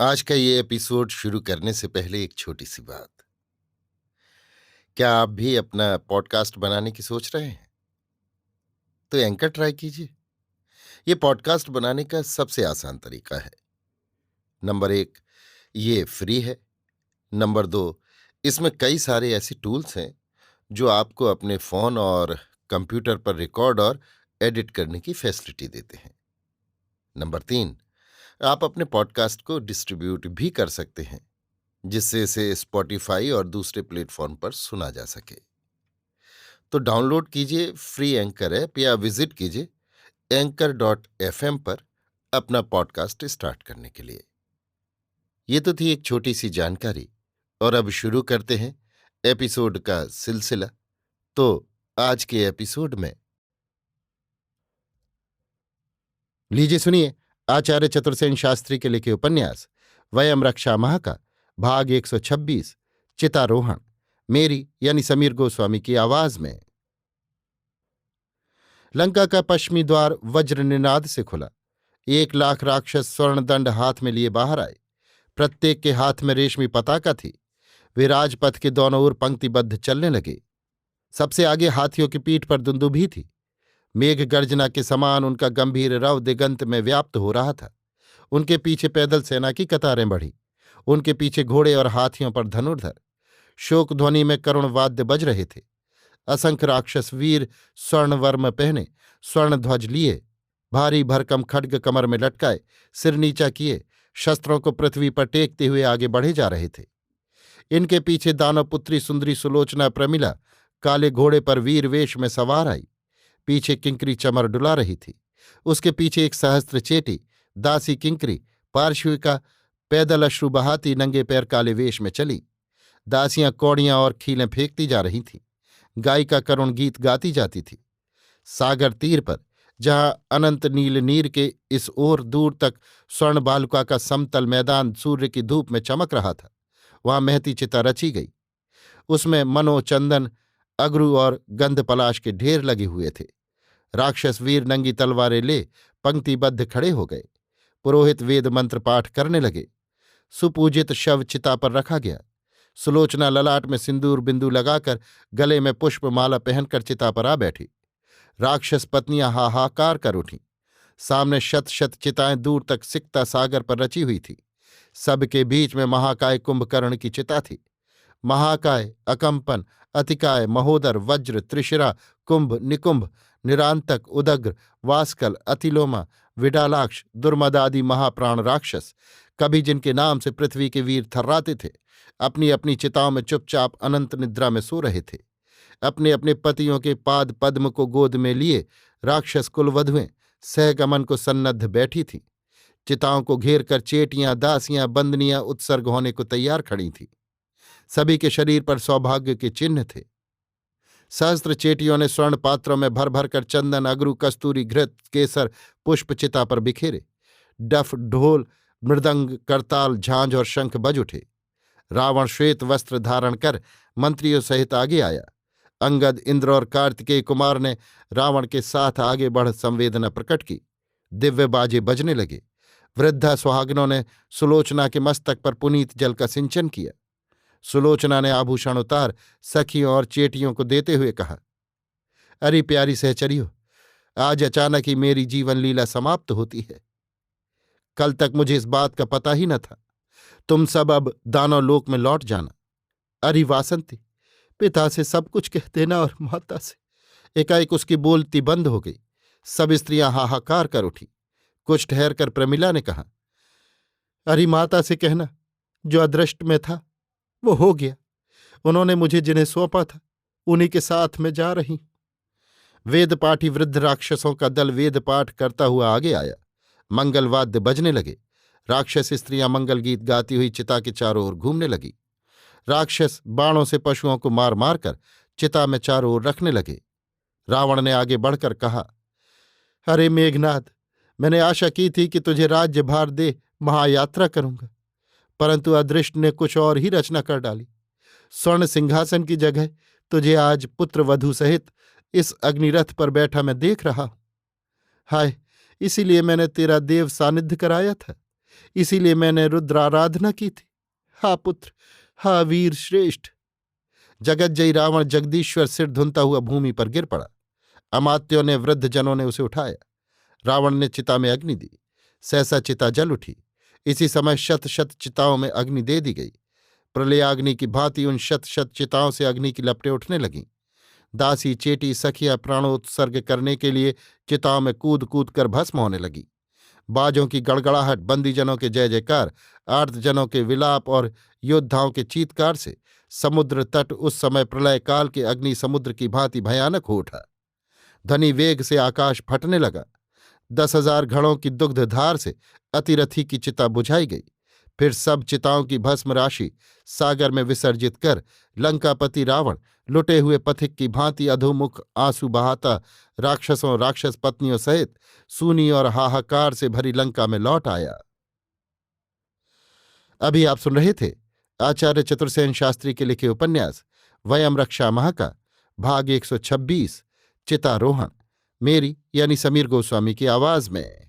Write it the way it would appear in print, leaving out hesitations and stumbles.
आज का ये एपिसोड शुरू करने से पहले एक छोटी सी बात। क्या आप भी अपना पॉडकास्ट बनाने की सोच रहे हैं? तो एंकर ट्राई कीजिए। ये पॉडकास्ट बनाने का सबसे आसान तरीका है। नंबर 1, ये फ्री है। नंबर 2, इसमें कई सारे ऐसे टूल्स हैं जो आपको अपने फोन और कंप्यूटर पर रिकॉर्ड और एडिट करने की फैसिलिटी देते हैं। नंबर 3, आप अपने पॉडकास्ट को डिस्ट्रीब्यूट भी कर सकते हैं, जिससे इसे स्पॉटिफाई और दूसरे प्लेटफॉर्म पर सुना जा सके। तो डाउनलोड कीजिए फ्री एंकर ऐप या विजिट कीजिए anchor.fm पर अपना पॉडकास्ट स्टार्ट करने के लिए। ये तो थी एक छोटी सी जानकारी, और अब शुरू करते हैं एपिसोड का सिलसिला। तो आज के एपिसोड में लीजिए सुनिए आचार्य चतुर्सेन शास्त्री के लिखे उपन्यास वयम रक्षा माह का भाग 126, चितारोहण, मेरी यानी समीर गोस्वामी की आवाज में। लंका का पश्चिमी द्वार वज्र निनाद से खुला। 1,00,000 राक्षस स्वर्ण दंड हाथ में लिए बाहर आए। प्रत्येक के हाथ में रेशमी पताका थी। वे राजपथ के दोनों ओर पंक्तिबद्ध चलने लगे। सबसे आगे हाथियों की पीठ पर दुंदुभी थी। मेघ गर्जना के समान उनका गंभीर रव दिगंत में व्याप्त हो रहा था। उनके पीछे पैदल सेना की कतारें बढ़ी। उनके पीछे घोड़े और हाथियों पर धनुर्धर। शोक ध्वनि में करुण वाद्य बज रहे थे। असंख्य राक्षस वीर स्वर्णवर्म पहने, स्वर्ण ध्वज लिए, भारी भरकम खड्ग कमर में लटकाए, सिर नीचा किए, शस्त्रों को पृथ्वी पर टेकते हुए आगे बढ़े जा रहे थे। इनके पीछे दानवपुत्री सुंदरी सुलोचना प्रमिला काले घोड़े पर वीर वेश में सवार आई। पीछे किंकरी चमर डुला रही थी। उसके पीछे एक सहस्त्र चेटी दासी किंकरी पार्श्विका पैदल अश्रु बहाती नंगे पैर काले वेश में चली। दासियां कौड़ियां और खीलें फेंकती जा रही थीं। गायिका करुण गीत गाती जाती थी। सागर तीर पर, जहां अनंत नील नीर के इस ओर दूर तक स्वर्ण बालुका का समतल मैदान सूर्य की धूप में चमक रहा था, वहां महती चिता रची गई। उसमें मनोचंदन, अगरू और गंधपलाश के ढेर लगे हुए थे। राक्षस वीर नंगी तलवारें ले पंक्तिबद्ध खड़े हो गए। पुरोहित वेद मंत्र पाठ करने लगे। सुपूजित शव चिता पर रखा गया। सुलोचना ललाट में सिंदूर बिंदु लगाकर गले में पुष्पमाला पहनकर चिता पर आ बैठी। राक्षस पत्नियां हाहाकार कर उठीं। सामने शत शत चिताएं दूर तक सिकता सागर पर रची हुई थी। सबके बीच में महाकाय कुंभकर्ण की चिता थी। महाकाय, अकंपन, अतिकाय, महोदर, वज्र, त्रिशिरा, कुंभ, निकुंभ, निरांतक, उदग्र, वास्कल, अतिलोमा, विडालाक्ष, दुर्मदादि महाप्राण राक्षस, कभी जिनके नाम से पृथ्वी के वीर थर्राते थे, अपनी अपनी चिताओं में चुपचाप अनंत निद्रा में सो रहे थे। अपने अपने पतियों के पाद पद्म को गोद में लिए राक्षस कुलवधुएं सहगमन को सन्नद्ध बैठी थीं। चिताओं को घेर कर चेटियां, दासियां, बंदनियां उत्सर्ग होने को तैयार खड़ी थीं। सभी के शरीर पर सौभाग्य के चिन्ह थे। सहस्त्र चेटियों ने स्वर्ण पात्रों में भर भर कर चंदन, अगरू, कस्तूरी, घृत, केसर पुष्प चिता पर बिखेरे। डफ, ढोल, मृदंग, करताल, झांझ और शंख बज उठे। रावण श्वेत वस्त्र धारण कर मंत्रियों सहित आगे आया। अंगद, इंद्र और कार्तिकेय कुमार ने रावण के साथ आगे बढ़ संवेदना प्रकट की। दिव्य बाजे बजने लगे। वृद्धा सुहागनों ने सुलोचना के मस्तक पर पुनीत जल का सिंचन किया। सुलोचना ने आभूषण उतार सखियों और चेटियों को देते हुए कहा, अरे प्यारी सहचरियो, आज अचानक ही मेरी जीवन लीला समाप्त होती है। कल तक मुझे इस बात का पता ही न था। तुम सब अब दानव लोक में लौट जाना। अरे वासंती, पिता से सब कुछ कह देना। और माता से। एकाएक उसकी बोलती बंद हो गई। सब स्त्रियां हाहाकार कर उठी। कुछ ठहर कर प्रमिला ने कहा, अरे माता से कहना, जो अदृष्ट में था वो हो गया। उन्होंने मुझे जिन्हें सौंपा था उन्हीं के साथ में जा रही। वेदपाठी वृद्ध राक्षसों का दल वेद पाठ करता हुआ आगे आया। मंगलवाद्य बजने लगे। राक्षस स्त्रियां मंगल गीत गाती हुई चिता के चारों ओर घूमने लगी। राक्षस बाणों से पशुओं को मार मार कर चिता में चारों ओर रखने लगे। रावण ने आगे बढ़कर कहा, अरे मेघनाद, मैंने आशा की थी कि तुझे राज्यभार दे महायात्रा करूंगा, परंतु अदृष्ट ने कुछ और ही रचना कर डाली। स्वर्ण सिंहासन की जगह तुझे आज पुत्र वधू सहित इस अग्निरथ पर बैठा मैं देख रहा हूं। हाय, इसीलिए मैंने तेरा देव सानिध्य कराया था। इसीलिए मैंने रुद्राराधना की थी। हा पुत्र, हा वीर श्रेष्ठ। जगज्जयी रावण जगदीश्वर सिर धुनता हुआ भूमि पर गिर पड़ा। अमात्यों ने, वृद्धजनों ने उसे उठाया। रावण ने चिता में अग्नि दी। सहसा चिता जल उठी। इसी समय शत शत चिताओं में अग्नि दे दी गई। प्रलयाग्नि की भांति उन शत शत चिताओं से अग्नि की लपटें उठने लगीं। दासी, चेटी, सखियां प्राणोत्सर्ग करने के लिए चिताओं में कूद कूद कर भस्म होने लगी। बाजों की गड़गड़ाहट, बंदीजनों के जय जयकार, आर्तजनों के विलाप और योद्धाओं के चीत्कार से समुद्र तट उस समय प्रलय काल के अग्नि समुद्र की भांति भयानक हो उठा। धनी वेग से आकाश फटने लगा। 10,000 घड़ों की दुग्धधार से अतिरथी की चिता बुझाई गई। फिर सब चिताओं की भस्म राशि सागर में विसर्जित कर लंकापति रावण लुटे हुए पथिक की भांति अधोमुख आंसू बहाता राक्षसों, राक्षस पत्नियों सहित सूनी और हाहाकार से भरी लंका में लौट आया। अभी आप सुन रहे थे आचार्य चतुर्सेन शास्त्री के लिखे उपन्यास वयम रक्षामः का भाग 126 चितारोहण, मेरी यानी समीर गोस्वामी की आवाज में।